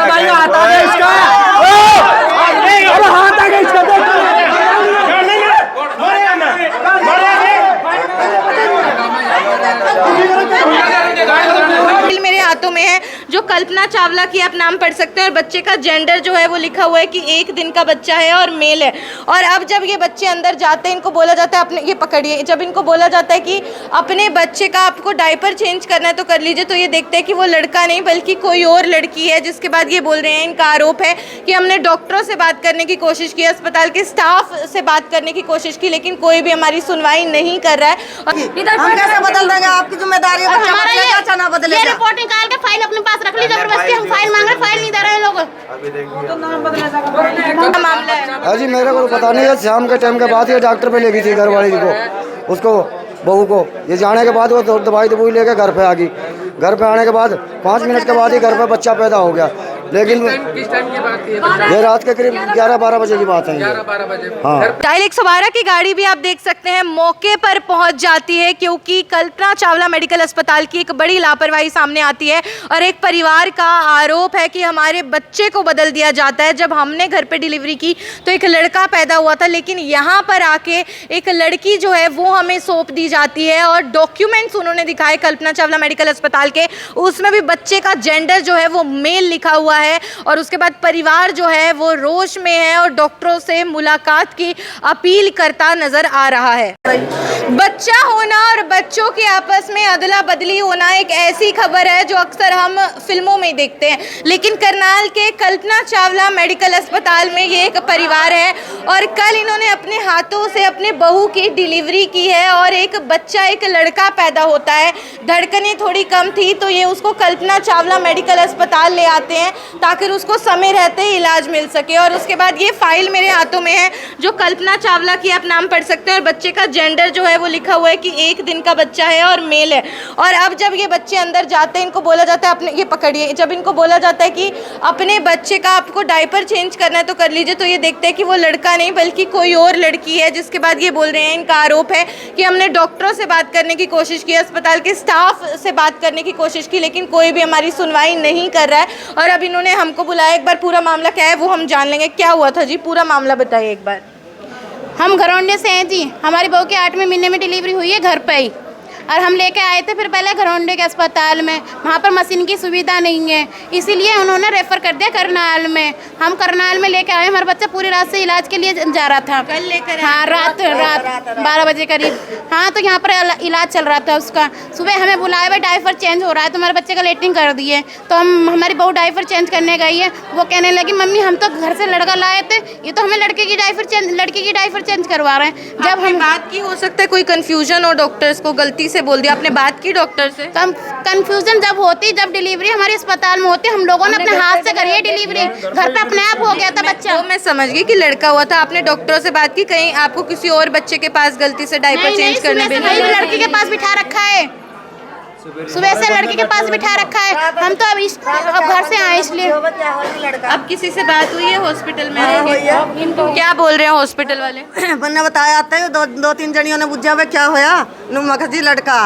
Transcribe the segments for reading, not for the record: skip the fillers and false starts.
भाई हाथ आ गया इसका, अरे हाथ आ गया इसका। मेरे हाथों में है जो कल्पना चावला की आप नाम पढ़ सकते हैं, और बच्चे का जेंडर जो है वो लिखा हुआ है कि 1 दिन का बच्चा है और मेल है। और अब जब ये बच्चे अंदर जाते हैं, इनको बोला जाता है अपने, ये पकड़िए, जब इनको बोला जाता है कि अपने बच्चे का आपको डायपर चेंज करना है तो कर लीजिए, तो ये देखते हैं कि वो लड़का नहीं बल्कि कोई और लड़की है। जिसके बाद ये बोल रहे हैं, इनका आरोप है कि हमने डॉक्टरों से बात करने की कोशिश की, अस्पताल के स्टाफ से बात करने की कोशिश की, लेकिन कोई भी हमारी सुनवाई नहीं कर रहा है। हम कैसे बदल देंगे? आपकी जिम्मेदारी है, बच्चा बदलेगा ना बदलेगा। रिपोर्ट निकाल के फाइल अपने पास रख ली, जबरदस्ती हम फाइल मांग रहे, फाइल नहीं दे रहे हैं लोग। मामला है अजी मेरे को पता नहीं है, शाम के टाइम के बाद ये डॉक्टर पे ले गई थी घर वाली को, उसको बहू को। ये जाने के बाद वो दवाई लेके घर पे आ गई। घर पे आने के बाद 5 मिनट के बाद ही घर पे बच्चा पैदा हो गया। लेकिन किस टाइम की बात थी? ये रात के करीब 11-12 बजे की बात है। 11-12 बजे। हाँ, डायल 112 की गाड़ी भी आप देख सकते हैं मौके पर पहुंच जाती है, क्योंकि कल्पना चावला मेडिकल अस्पताल की एक बड़ी लापरवाही सामने आती है और एक परिवार का आरोप है कि हमारे बच्चे को बदल दिया जाता है। जब हमने घर पे डिलीवरी की तो एक लड़का पैदा हुआ था, लेकिन यहाँ पर आके एक लड़की जो है वो हमें सौंप दी जाती है। और डॉक्यूमेंट्स उन्होंने दिखाए कल्पना चावला मेडिकल अस्पताल के, उसमें भी बच्चे का जेंडर जो है वो मेल लिखा हुआ है। और उसके बाद परिवार जो है वो रोष में है और डॉक्टरों से मुलाकात की अपील करता नजर आ रहा है। बच्चा होना और बच्चों के आपस में अदला बदली होना एक ऐसी खबर है जो अक्सर हम फिल्मों में देखते हैं, लेकिन करनाल के कल्पना चावला मेडिकल अस्पताल में ये एक परिवार है और कल इन्होंने अपने हाथों से अपने बहू की डिलीवरी की है और एक बच्चा, एक लड़का पैदा होता है। धड़कनें थोड़ी कम थी तो ये उसको कल्पना चावला मेडिकल अस्पताल ले आते हैं ताकि उसको समय रहते ही इलाज मिल सके। और उसके बाद ये फाइल मेरे हाथों में है जो कल्पना चावला की आप नाम पढ़ सकते हैं, और बच्चे का जेंडर जो है वो लिखा हुआ है कि 1 दिन का बच्चा है और मेल है। और अब जब ये बच्चे अंदर जाते हैं, इनको बोला जाता है अपने, ये पकड़िए, जब इनको बोला जाता है कि अपने बच्चे का आपको डायपर चेंज करना है तो कर लीजिए, तो ये देखते हैं कि वो लड़का नहीं बल्कि कोई और लड़की है। जिसके बाद ये बोल रहे हैं, इनका आरोप है कि हमने डॉक्टरों से बात करने की कोशिश की, अस्पताल के स्टाफ से बात करने की कोशिश की, लेकिन कोई भी हमारी सुनवाई नहीं कर रहा है। और अब इन्होंने हमको बुलाया, एक बार पूरा मामला क्या है वो हम जान लेंगे। क्या हुआ था जी, पूरा मामला बताइए एक बार। हम घरौंडे से हैं जी, हमारी बहू के 8वें महीने में डिलीवरी हुई है घर पे ही, और हम लेके आए थे फिर पहले घरौंडे के अस्पताल में। वहाँ पर मशीन की सुविधा नहीं है, इसीलिए उन्होंने रेफ़र कर दिया करनाल में। हम करनाल में लेके आए, हमारा बच्चा पूरी रात से इलाज के लिए जा रहा था। कल लेकर हाँ, रात 12 बजे करीब। हाँ, तो यहाँ पर इलाज चल रहा था उसका। सुबह हमें बुलाया, भाई डायपर चेंज हो रहा है, तो हमारे बच्चे का लेटरिंग कर दिए। तो हमारी बहू डायपर चेंज करने गई है, वो कहने लगी मम्मी हम तो घर से लड़का लाए थे, ये तो हमें लड़की की डायपर चेंज करवा रहे हैं। जब हम बात की, हो सकता है कोई कंफ्यूजन हो, डॉक्टर्स को गलती से बोल दिया। आपने बात की डॉक्टर से? कंफ्यूजन जब होती, जब डिलीवरी हमारे अस्पताल में होती, हम लोगों ने अपने हाथ से करी है डिलीवरी, घर पे अपने आप हो गया था बच्चा। तो मैं समझ गई कि लड़का हुआ था। आपने डॉक्टरों से बात की, कहीं आपको किसी और बच्चे के पास गलती से डायपर चेंज करने में लड़की के पास बिठा रखा है, सुबह से लड़की के पास बिठा रखा है। हम तो अब घर से आए, इसलिए अब किसी से बात हुई है हॉस्पिटल में? क्या बोल रहे हैं हॉस्पिटल वाले? मैंने बताया आता है, दो तीन जनियों ने पूछा वे क्या होया, मका जी लड़का,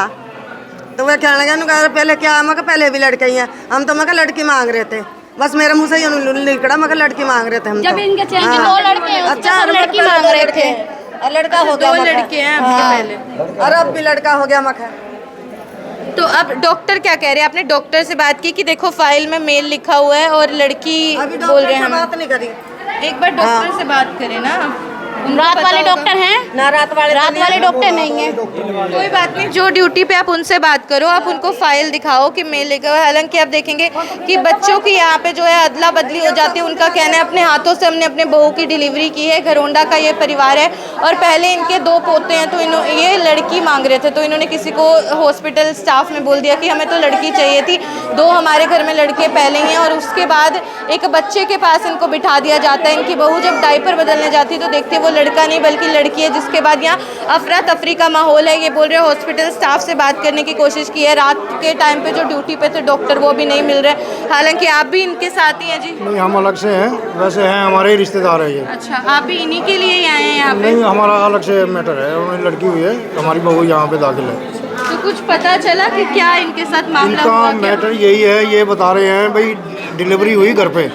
तो वह कहने लगे पहले क्या, मैं पहले भी लड़के ही हैं। हम तो मैं लड़की मांग रहे थे, बस मेरे मुँह से निकला, मैं लड़की मांग रहे थे हम। जब इनके चेंज 2 लड़के हैं, अच्छा लड़की मांग रहे थे, और लड़का हो गया। 2 लड़के हैं पहले, और अब भी लड़का हो गया मखा। तो अब डॉक्टर क्या कह रहे हैं? आपने डॉक्टर से बात की कि देखो फाइल में मेल लिखा हुआ है और लड़की बोल रहे हैं। बात नहीं करी, एक बार डॉक्टर से बात करें ना। रात वाले डॉक्टर हैं ना, रात वाले डॉक्टर नहीं है। कोई बात नहीं, जो ड्यूटी पे आप उनसे बात करो, आप उनको फाइल दिखाओ कि मेल लिखा हुआ है। हालांकि आप देखेंगे कि बच्चों की यहाँ पे जो है अदला बदली हो जाती है। उनका कहना है अपने हाथों से हमने अपने बहू की डिलीवरी की है। घरोंडा का ये परिवार है और पहले इनके 2 पोते हैं, तो ये लड़की मांग रहे थे, तो इन्होंने किसी को हॉस्पिटल स्टाफ में बोल दिया कि हमें तो लड़की चाहिए थी। 2 हमारे घर में लड़के पहले ही हैं और उसके बाद एक बच्चे के पास इनको बिठा दिया जाता है। इनकी बहू जब डायपर बदलने जाती है तो देखते वो लड़का नहीं बल्कि लड़की है, जिसके बाद यहाँ अफरा तफरी का माहौल है। ये बोल रहे हॉस्पिटल स्टाफ से बात करने की कोशिश की है, रात के टाइम पे जो ड्यूटी पे थे डॉक्टर वो भी नहीं मिल रहे। हालांकि आप भी इनके साथ ही हैं जी? नहीं, हम अलग से हैं, वैसे हैं हमारे ही रिश्तेदार है ये। अच्छा, आप भी इन्हीं के लिए ही आए हैं यहाँ पे? नहीं, हमारा अलग से मैटर है, उन्हें लड़की हुई है, हमारी बहू यहाँ पे दाखिल है। तो कुछ पता चला कि क्या इनके साथ मामला इनका हुआ? क्या? मैटर यही है, ये बता रहे हैं भाई डिलीवरी हुई घर पे,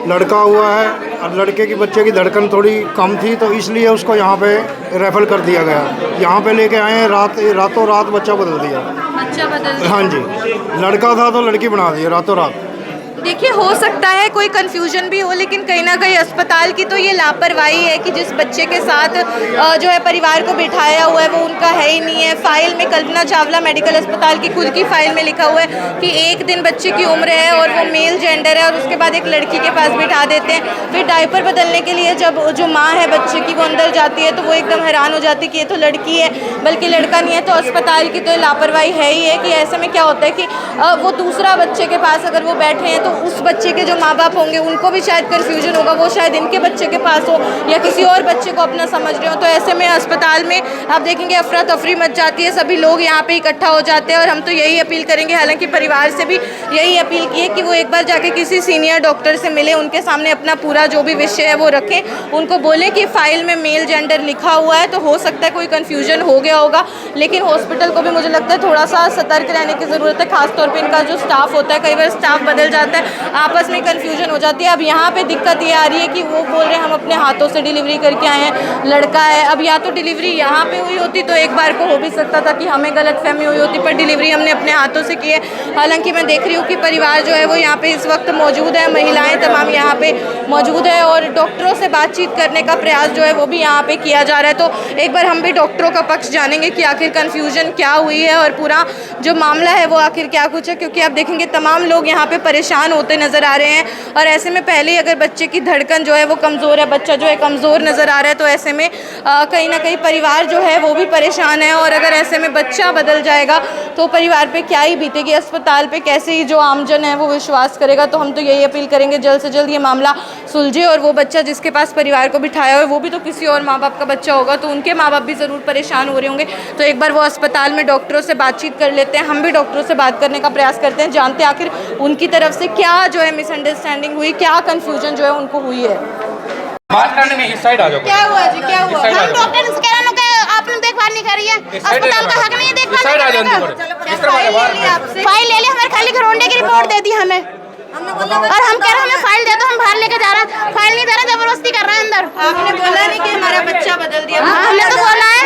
लड़का हुआ है और लड़के की बच्चे की धड़कन थोड़ी कम थी तो इसलिए उसको यहाँ पे रेफर कर दिया गया। यहाँ पे लेके आए हैं, रातों रात बच्चा बदल दिया। बच्चा बदल दिया? हाँ जी, लड़का था तो लड़की बना दी रातों रात। देखिए, हो सकता है कोई कंफ्यूजन भी हो, लेकिन कहीं ना कहीं अस्पताल की तो ये लापरवाही है कि जिस बच्चे के साथ जो है परिवार को बिठाया हुआ है वो उनका है ही नहीं है। फाइल में कल्पना चावला मेडिकल अस्पताल की खुद की फाइल में लिखा हुआ है कि 1 दिन बच्चे की उम्र है और वो मेल जेंडर है, और उसके बाद एक लड़की के पास बिठा देते हैं। फिर डायपर बदलने के लिए जब जो माँ है बच्चे की वो अंदर जाती है तो वो एकदम हैरान हो जाती है कि ये तो लड़की है बल्कि लड़का नहीं है। तो अस्पताल की तो लापरवाही है ही है कि ऐसे में क्या होता है कि वो दूसरा बच्चे के पास अगर वो बैठे हैं तो उस बच्चे के जो माँ बाप होंगे उनको भी शायद कन्फ्यूजन होगा, वो शायद इनके बच्चे के पास हो या किसी और बच्चे को अपना समझ रहे हो। तो ऐसे में अस्पताल में आप देखेंगे अफरा तफरी मच जाती है, सभी लोग यहाँ पे इकट्ठा हो जाते हैं। और हम तो यही अपील करेंगे, हालांकि परिवार से भी यही अपील की है कि वो एक बार जाके किसी सीनियर डॉक्टर से मिले, उनके सामने अपना पूरा जो भी विषय है वो रखें, उनको बोलें कि फाइल में मेल जेंडर लिखा हुआ है तो हो सकता है कोई कन्फ्यूजन हो गया होगा। लेकिन हॉस्पिटल को भी मुझे लगता है थोड़ा सा सतर्क रहने की ज़रूरत है, खासतौर पर इनका जो स्टाफ होता है, कई बार स्टाफ बदल जाता है, आपस में कन्फ्यूजन हो जाती है। अब यहाँ पे दिक्कत ये आ रही है कि वो बोल रहे हैं हम अपने हाथों से डिलीवरी करके आए हैं, लड़का है। अब या तो डिलीवरी यहाँ पे हुई होती तो एक बार को हो भी सकता था कि हमें गलतफहमी हुई होती, पर डिलीवरी हमने अपने हाथों से की है। हालांकि मैं देख रही हूँ कि परिवार जो है वो यहाँ पे इस वक्त मौजूद है, महिलाएं तमाम यहाँ पे मौजूद है और डॉक्टरों से बातचीत करने का प्रयास जो है वो भी यहाँ पे किया जा रहा है। तो एक बार हम भी डॉक्टरों का पक्ष जानेंगे कि आखिर कन्फ्यूजन क्या हुई है और पूरा जो मामला है वो आखिर क्या कुछ है, क्योंकि आप देखेंगे तमाम लोग यहाँ पे परेशान होते नज़र आ रहे हैं। और ऐसे में पहले ही अगर बच्चे की धड़कन जो है वो कमज़ोर है, बच्चा जो है कमज़ोर नज़र आ रहा है, तो ऐसे में कहीं ना कहीं परिवार जो है वो भी परेशान है। और अगर ऐसे में बच्चा बदल जाएगा तो परिवार पे क्या ही बीतेगी, अस्पताल पे कैसे ही जो आमजन है वो विश्वास करेगा। तो हम तो यही अपील करेंगे जल्द से जल्द ये मामला सुलझे और वो बच्चा जिसके पास परिवार को बिठाया हुआ है वो भी तो किसी और माँ बाप का बच्चा होगा, तो उनके माँ बाप भी ज़रूर परेशान हो रहे होंगे। तो एक बार वो अस्पताल में डॉक्टरों से बातचीत कर लेते हैं, हम भी डॉक्टरों से बात करने का प्रयास करते हैं, जानते हैं आखिर उनकी तरफ से क्या जो है मिसअंडरस्टैंडिंग हुई, क्या कंफ्यूजन जो है उनको हुई है। बात करने में इस साइड आ जाओ। क्या हुआ जी, क्या हुआ? हम डॉक्टर से कह रहे हैं कि आपने देखभाल नहीं करी है, अस्पताल का हक नहीं है देखभाल करने का। फाइल ले ली, हमारे खाली घरोंडे की रिपोर्ट दे दी हमें, और हम कह रहे हैं हमें फाइल दे दो, हम बाहर लेके जा रहे हैं, फाइल नहीं दे रहे, जबरदस्ती कर रहे हैं अंदर। आपने बोला नहीं कि हमारा बच्चा बदल दिया? हमने तो बोला है,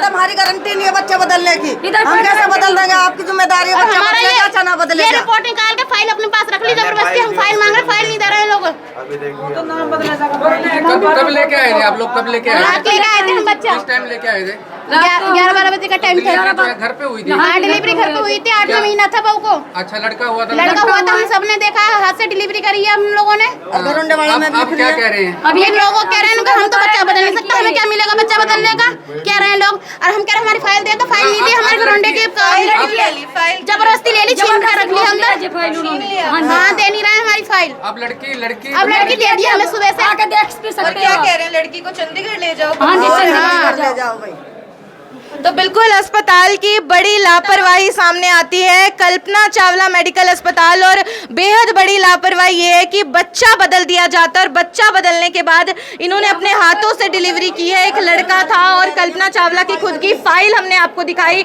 हमारी गारंटी नहीं है बच्चे बदलने की, हम कैसे बदल देंगे? आपकी जिम्मेदारी है, बच्चा बदलेगा अच्छा ना ये बदलेगा। रिपोर्ट निकाल के फाइल अपने पास रख ली, जबरदस्ती हम फाइल मांग रहे, फाइल नहीं दे रहे हैं लोग। कब लेके आए थे आप लोग? कब लेके आए रात लेके आए थे हम बच्चा, किस टाइम लेके आए थे? 11-12 बजे का टाइम था। घर पे हुई थी? हाँ, डिलीवरी घर पे हुई थी, 8वां महीना था बहू को। अच्छा, लड़का हुआ था? लड़का हुआ था, हम सबने देखा, हाथ से डिलीवरी करी है हम लोगों ने। घरोंडे वाले में भी अब क्या कह रहे हैं? अब ये लोगों कह रहे हैं कि हम तो बच्चा बदल नहीं सकता, हमें क्या मिलेगा बच्चा बदलने का, कह रहे हैं लोग। और हम कह रहे हैं हमारी फाइल दे दो, फाइल नहीं दी, हमारे घरोंडे की जबरदस्ती ले ली, छीन कर रख ली अंदर। हाँ, दे नहीं रहे हमारी फाइल। अब लड़की अब लड़की दे दी हमें सुबह से। और क्या कह रहे हैं, लड़की को चंडीगढ़ ले जाओ? ले जाओ भाई। तो बिल्कुल अस्पताल की बड़ी लापरवाही सामने आती है, कल्पना चावला मेडिकल अस्पताल, और बेहद बड़ी लापरवाही ये है कि बच्चा बदल दिया जाता है और बच्चा बदलने के बाद इन्होंने अपने हाथों से डिलीवरी की है। एक लड़का था और कल्पना चावला की खुद की फाइल हमने आपको दिखाई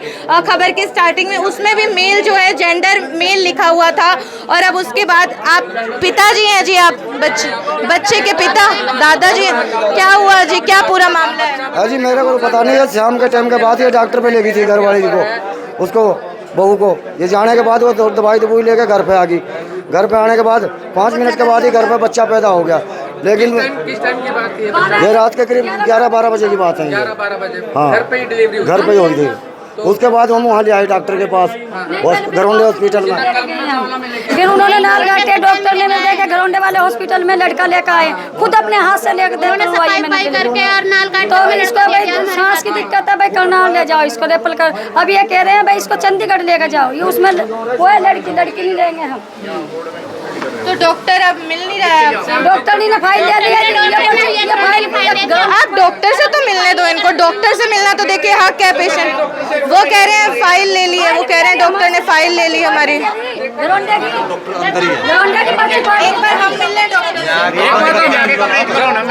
खबर के स्टार्टिंग में, उसमें भी मेल जो है जेंडर मेल लिखा हुआ था। और अब उसके बाद आप पिताजी हैं जी, आप बच्चे के पिता, दादाजी, क्या हुआ जी, क्या पूरा मामला है? जी मेरे को पता नहीं है, शाम के टाइम के बाद ये डॉक्टर पे ले गई थी घर वाली को, उसको बहू को। ये जाने के बाद वो दवाई लेके घर पे आ गई। घर पे आने के बाद 5 मिनट के बाद ही घर पे बच्चा पैदा हो गया। लेकिन किस टाइम की बात थी? ये रात के करीब 11-12 बजे की बात है। 11-12 बजे? हाँ, घर पे ही डिलीवरी? घर पे ही हुई थी। उसके बाद हम वहाँ ले आए डॉक्टर के पास, घरोंडे हॉस्पिटल में। फिर उन्होंने नालगढ़ के डॉक्टर ने देखे, घरोंडे वाले हॉस्पिटल में लड़का लेकर आए, खुद अपने हाथ से लेकर करके और नाल काट। तो इसको भाई सांस की दिक्कत है, भाई करनाल ले जाओ, इसको रेफर कर। अब ये कह रहे हैं भाई इसको चंडीगढ़ लेकर जाओ, ये उसमें वो है लड़की नहीं लेंगे हम। तो तो डॉक्टर अब मिल नहीं रहा है आपसे? डॉक्टर ने फाइल दे दिया, ये फाइल आप डॉक्टर से तो मिलने दो इनको, डॉक्टर से मिलना तो देखिए हक है पेशेंट। वो कह रहे हैं फाइल ले ली है, वो कह रहे हैं डॉक्टर ने फाइल ले ली हमारी। एक बार हम मिल लें डॉक्टर से।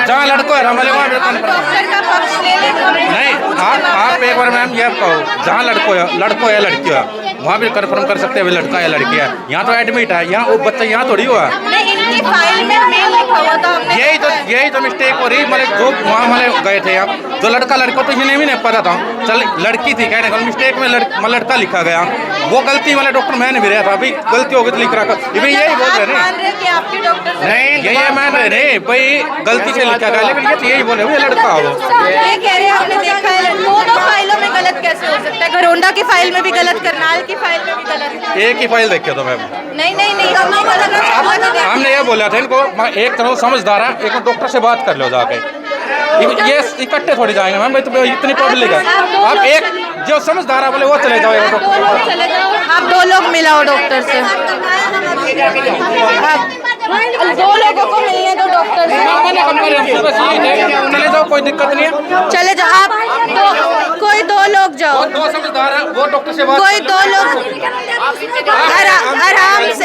जहाँ लड़को है डॉक्टर का पक्ष ले लें नहीं, आप एक बार मैम ये कहो, जहाँ लड़को है लड़की है, वहाँ भी कंफर्म कर सकते हैं लड़का है लड़की है। यहाँ तो एडमिट है, यहाँ वो बच्चा यहाँ थोड़ी हुआ। नहीं, इनकी फाइल में मेल लिखा हुआ था हमने। यही तो मिस्टेक हो रही। मतलब जो वहाँ वाले गए थे आप, जो लड़का लड़को तो इन्हें भी नहीं पता था, चल लड़की थी कहने का मिस्टेक में लड़का लिखा गया। वो गलती वाले डॉक्टर मैंने भी रहा था, अभी गलती हो गई तो लिख रहा। यही बोल रहे कि आपके डॉक्टर नहीं, यही मैंने नहीं भाई गलती से लिखा गया, लेकिन ये तो यही बोले हुए लड़का हो। ये कह रहे हैं हमने देखा है, दोनों फाइलों में गलत कैसे हो सकता है? घरोंडा की फाइल में भी गलत, करनाल की फाइल में भी गलत। एक ही फाइल देखिए तो मैम। नहीं, हमने ये बोला था इनको, एक तरह समझदार है, एक डॉक्टर से बात कर लो जाके। ये इकट्ठे थोड़ी जाएंगे मैम, भाई तो इतनी पब्लिक है। आप एक जो समझदार है बोले वो चले जाओ, आप 2 लोग मिलाओ डॉक्टर से, आप 2 लोगों को मिलने दो डॉक्टर से। चले जाओ, कोई दिक्कत नहीं है, चले जाओ आप। कोई 2 लोग जाओ, दो समझदार है वो डॉक्टर से बात। कोई 2 लोग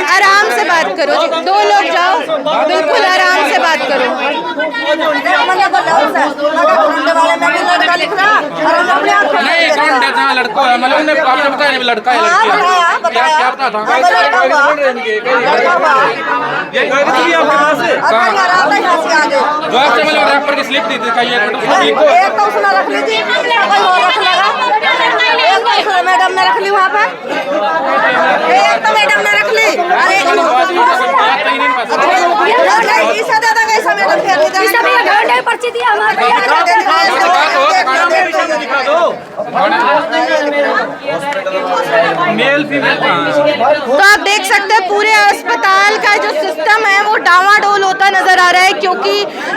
आराम से बात करो जी। 2 लोग जाओ, बिल्कुल आराम से बात करो। नहीं जहाँ लड़को है, मतलब उन्हें आपने बताया नहीं लड़का है लड़की है, क्या पता था? जो आपसे मतलब रैपर की स्लिप दी दिखाइए, मैडम ने रख ली वहाँ पे, एक तो मैडम ने रख ली। अरे इसे दे देंगे, इसे मैडम फेर पर्ची दिया हमारे। तो आप देख सकते हैं पूरे अस्पताल का जो सिस्टम है वो डावाडोल होता नजर आ रहा है, क्योंकि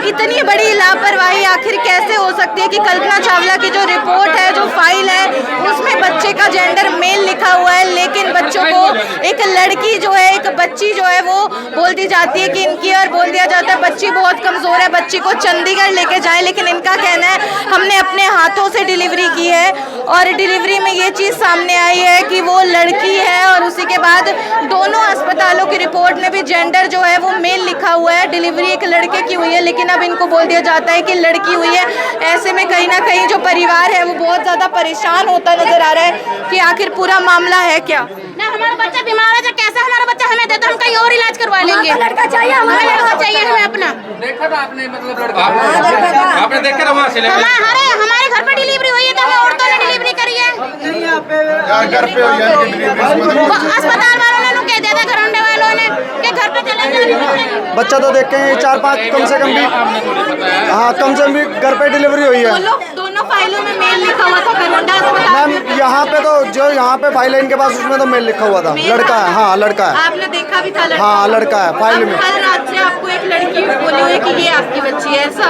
इतनी बड़ी लापरवाही आखिर कैसे हो सकती है कि कल्पना चावला की जो रिपोर्ट है, जो फाइल है, उसमें बच्चे का जेंडर मेल लिखा हुआ है, लेकिन बच्चों को एक लड़की जो है, एक बच्ची जो है वो बोल दी जाती है कि इनकी, और बोल दिया जाता है बच्ची बहुत कमजोर है, बच्ची को चंडीगढ़ लेके जाए। लेकिन इनका कहना है हमने अपने हाथों से डिलीवरी की है, और डिलीवरी में ये चीज़ सामने आई है कि वो लड़की है, और उसी के बाद दोनों अस्पतालों की रिपोर्ट में भी जेंडर जो है वो मेल लिखा हुआ है। डिलीवरी एक लड़के की हुई है, लेकिन अब इनको बोल दिया जाता है कि लड़की हुई है। ऐसे में कहीं ना कहीं जो परिवार है वो बहुत ज़्यादा परेशान होता नजर आ रहा है कि आखिर पूरा मामला है क्या। ना हमारा बच्चा बीमार है, कैसे हमारा बच्चा हमें दे, तो हम कहीं और इलाज करवा लेंगे। लड़का चाहिए, हमारा लड़का चाहिए हमें अपना। देखा था आपने, मतलब लड़का आपने देखे ना वहाँ से हमारे घर पे डिलीवरी हुई है, तो हमें औरतों ने डिलीवरी करी है। घर पे अस्पताल वालों ने कह दिया था, घरौंडे वालों ने कि घर पे चले जाओ। बच्चा तो देख के 4-5 कम से कम भी, हाँ कम से कम भी घर पे डिलीवरी हुई है। दोनों फाइलों में मेल लिखा हुआ था घरौंडा अस्पताल में। मैम यहाँ पे तो जो यहाँ पे फाइल है इनके पास, उसमें तो मेल लिखा हुआ था लड़का है। हाँ लड़का है, आपने देखा भी था लड़का? हाँ लड़का है फाइल में। कल रात से आपको एक लड़की बोली हुई कि ये आपकी बच्ची है, ऐसा?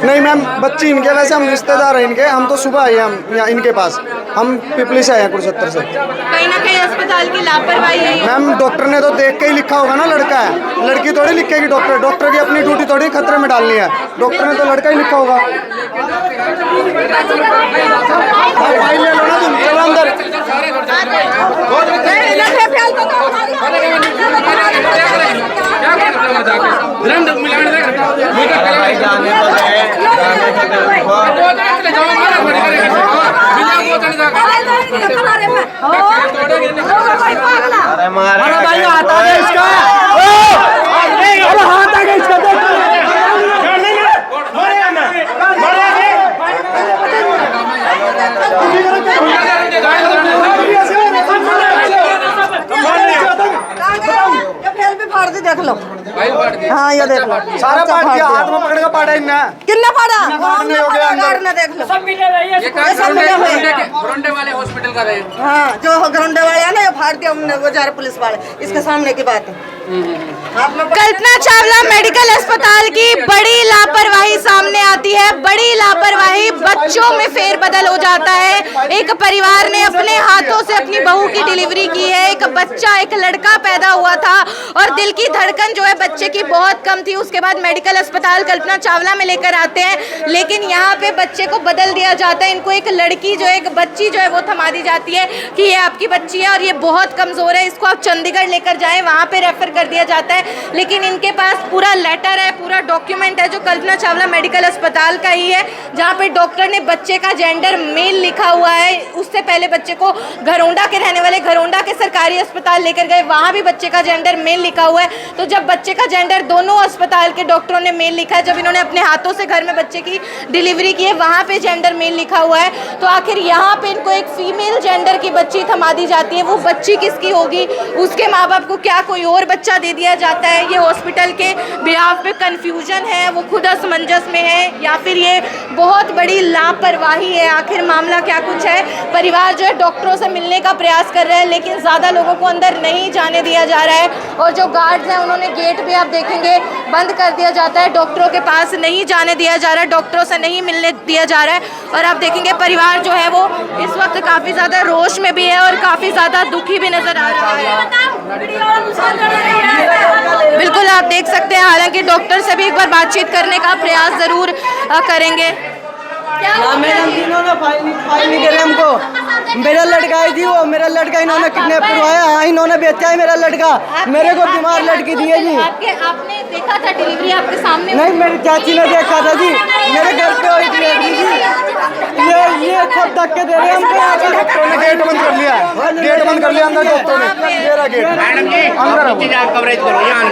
नहीं मैम, बच्ची इनके, वैसे हम रिश्तेदार हैं इनके, हम तो सुबह आए हैं हम यहाँ इनके पास, हम पिपली से आए हैं कुरुक्षेत्र से। कहीं ना कहीं अस्पताल की लापरवाही है। मैम डॉक्टर ने तो देख के ही लिखा होगा ना लड़का है, लड़की थोड़ी लिखेगी डॉक्टर। डॉक्टर की अपनी ड्यूटी थोड़ी खतरे में डालनी है, डॉक्टर ने तो लड़का ही लिखा होगा। फाइल ले लो ना तुम, चलो अंदर। अरे भाई हाथ आ गया इसका, अरे हाथ आ गया इसका। देख लो, हाँ ये देख लो, सारा पाट दिया, हाथ में पकड़ के पाटा इनने। कितना पाड़ा नहीं हो गया अंदर। देख लो, ये घरौंडे वाले हॉस्पिटल का रहे। हाँ जो घरौंडे वाले है ना, ये फाड़ दिया हमने, वो जा रहे पुलिस वाले, इसके सामने की बात है। कल्पना चावला मेडिकल अस्पताल की बड़ी लापरवाही सामने आती है, बड़ी लापरवाही, बच्चों में फेरबदल हो जाता है। एक परिवार ने अपने हाथों से अपनी बहू की डिलीवरी की है, एक बच्चा, एक लड़का पैदा हुआ था, और दिल की धड़कन जो है बच्चे की बहुत कम थी, उसके बाद मेडिकल अस्पताल कल्पना चावला में लेकर आते हैं, लेकिन यहाँ पे बच्चे को बदल दिया जाता है। इनको एक लड़की जो है, एक बच्ची जो है वो थमा दी जाती है कि ये आपकी बच्ची है और ये बहुत कमज़ोर है, इसको आप चंडीगढ़ लेकर जाएं, वहाँ पे रेफर कर दिया जाता है। लेकिन इनके पास पूरा लेटर है, पूरा डॉक्यूमेंट है जो कल्पना चावला मेडिकल अस्पताल का ही है, जहाँ पे डॉक्टर ने बच्चे का जेंडर मेल लिखा हुआ है। उससे पहले बच्चे को घरौंडा के रहने वाले घरौंडा के सरकारी अस्पताल लेकर गए, वहाँ भी बच्चे का जेंडर मेल लिखा हुआ है। तो जब बच्चे का जेंडर दोनों अस्पताल के डॉक्टरों ने मेल लिखा है, जब इन्होंने अपने हाथों से घर में बच्चे की डिलीवरी की है, वहाँ पे जेंडर मेल लिखा हुआ है, तो आखिर यहाँ पे इनको एक फीमेल जेंडर की बच्ची थमा दी जाती है। वो बच्ची किसकी होगी, उसके माँ बाप को क्या कोई और बच्चा दे दिया जाता है? ये हॉस्पिटल के बिहाफ पे कन्फ्यूजन है, वो खुद असमंजस में है, या फिर ये बहुत बड़ी लापरवाही है? आखिर मामला क्या कुछ है? परिवार जो है डॉक्टरों से मिलने का प्रयास कर रहा है, लेकिन ज़्यादा लोगों को अंदर नहीं जाने दिया जा रहा है, और जो गार्ड्स हैं उन्होंने गेट भी आप देखेंगे बंद कर दिया जाता है, डॉक्टरों के पास नहीं जाने दिया जा रहा है, डॉक्टरों से नहीं मिलने दिया जा रहा है। और आप देखेंगे परिवार जो है वो इस वक्त काफ़ी ज़्यादा रोष में भी है और काफ़ी ज़्यादा दुखी भी नज़र आ रहा है। बिल्कुल आप देख सकते हैं, हालांकि डॉक्टर से भी एक बार बातचीत करने का प्रयास ज़रूर करेंगे। मैडम इन्होंने फाइल नहीं करे हमको। मेरा लड़का आई थी, वो मेरा लड़का इन्होंने किडनैप करवाया। हाँ, इन्होंने बेचा है मेरा लड़का, मेरे को बीमार लड़की दी है जी। आपने देखा था डिलीवरी आपके सामने? नहीं, मेरी चाची ने देखा था जी, मेरे घर पे हुई डिलीवरी जी। ये सब धक्के दे रहे हैं हमको। डॉक्टर ने गेट बंद कर लिया, गेट बंद कर लिया अंदर डॉक्टर ने, मेरा गेट अंदर।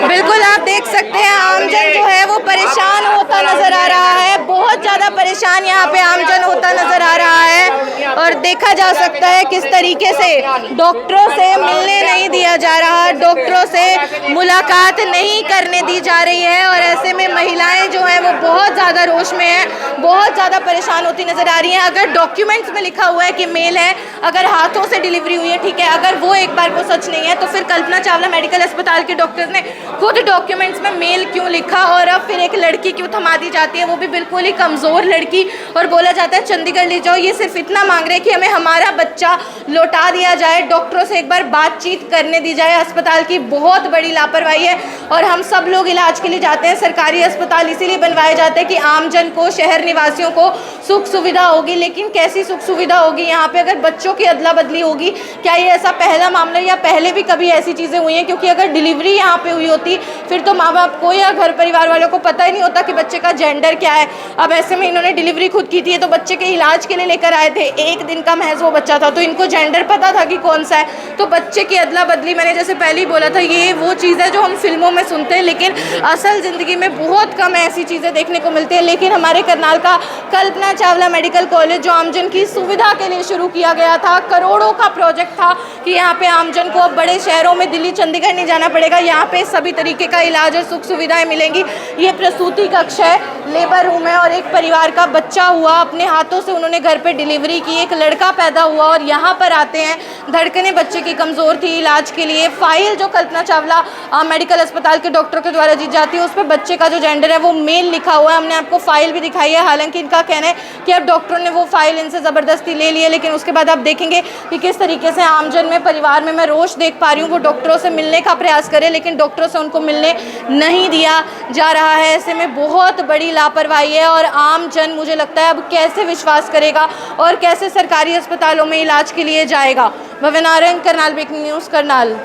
बिल्कुल आप देख सकते हैं, आमजन जो है वो परेशान होता नजर आ रहा है, बहुत ज़्यादा परेशान यहाँ पे आमजन होता नजर आ रहा है। और देखा जा सकता है किस तरीके से डॉक्टरों से मिलने नहीं दिया जा रहा, डॉक्टरों से मुलाकात नहीं करने दी जा रही है, और ऐसे में महिलाएं जो हैं वो बहुत ज़्यादा रोष में हैं, बहुत ज़्यादा परेशान होती नजर आ रही हैं। अगर डॉक्यूमेंट्स में लिखा हुआ है कि मेल है, अगर हाथों से डिलीवरी हुई है, ठीक है, अगर वो एक बार को सच नहीं है, तो फिर कल्पना चावला मेडिकल अस्पताल के डॉक्टर्स ने खुद डॉक्यूमेंट्स में मेल क्यों लिखा, और अब फिर एक लड़की क्यों थमा दी जाती है, वो भी बिल्कुल ही कमज़ोर लड़की, और बोला जाता है चंडीगढ़ ले जाओ। ये सिर्फ इतना मांग रहे हैं कि हमें हमारा बच्चा लौटा दिया जाए, डॉक्टरों से एक बार बातचीत करने दी जाए। अस्पताल की बहुत बड़ी लापरवाही है, और हम सब लोग इलाज के लिए जाते हैं, सरकारी अस्पताल इसीलिए बनवाए जाते हैं कि आमजन को, शहर निवासियों को सुख सुविधा होगी। लेकिन कैसी सुख सुविधा होगी यहाँ पे अगर बच्चों की अदला बदली होगी? क्या ये ऐसा पहला मामला, या पहले भी कभी ऐसी चीज़ें हुई हैं? क्योंकि अगर डिलीवरी यहाँ पे हुई होती फिर तो माँ बाप को या घर परिवार वालों को पता ही नहीं होता कि बच्चे का जेंडर क्या है। अब ऐसे में इन्होंने डिलीवरी खुद की थी, तो बच्चे के इलाज के लिए लेकर आए थे, 1 दिन का महज वो बच्चा था, तो इनको जेंडर पता था कि कौन सा है। तो बच्चे की अदला बदली, मैंने जैसे पहले ही बोला था, ये वो चीज़ है जो हम फिल्मों में सुनते हैं, लेकिन असल ज़िंदगी में बहुत कम ऐसी चीज़ें देखने को मिलती हैं। लेकिन हमारे करनाल का कल्पना चावला मेडिकल कॉलेज जो आमजन की सुविधा के लिए शुरू किया गया था, करोड़ों का प्रोजेक्ट था कि यहाँ पे आमजन को अब बड़े शहरों में दिल्ली चंडीगढ़ नहीं जाना पड़ेगा, यहाँ पे सभी तरीके का इलाज और सुख सुविधाएं मिलेंगी। ये प्रसूति कक्ष है, लेबर रूम है, और एक परिवार का बच्चा हुआ, अपने हाथों से उन्होंने घर पे डिलीवरी की, एक लड़का पैदा हुआ, और यहाँ पर आते हैं, धड़कनें बच्चे की कमज़ोर थी, इलाज के लिए फाइल जो कल्पना चावला मेडिकल अस्पताल के डॉक्टरों के द्वारा दी जाती है, उस पर बच्चे का जो जेंडर है वो मेल लिखा हुआ है। हमने आपको फाइल भी दिखाई है, हालांकि इनका कहना है कि अब डॉक्टरों ने वो फाइल इनसे ज़बरदस्ती ले ली है, लेकिन उसके बाद आप देखेंगे कि किस तरीके से आमजन में, परिवार में मैं रोष देख पा रही हूँ। वो डॉक्टरों से मिलने का प्रयास करे, लेकिन डॉक्टरों से उनको मिलने नहीं दिया जा रहा है। ऐसे में बहुत बड़ी लापरवाही है, और आम जन, मुझे लगता है, अब कैसे विश्वास करेगा और कैसे सरकारी अस्पतालों में इलाज के लिए जाएगा। भव्य नारंग, करनाल ब्रेकिंग न्यूज़, करनाल।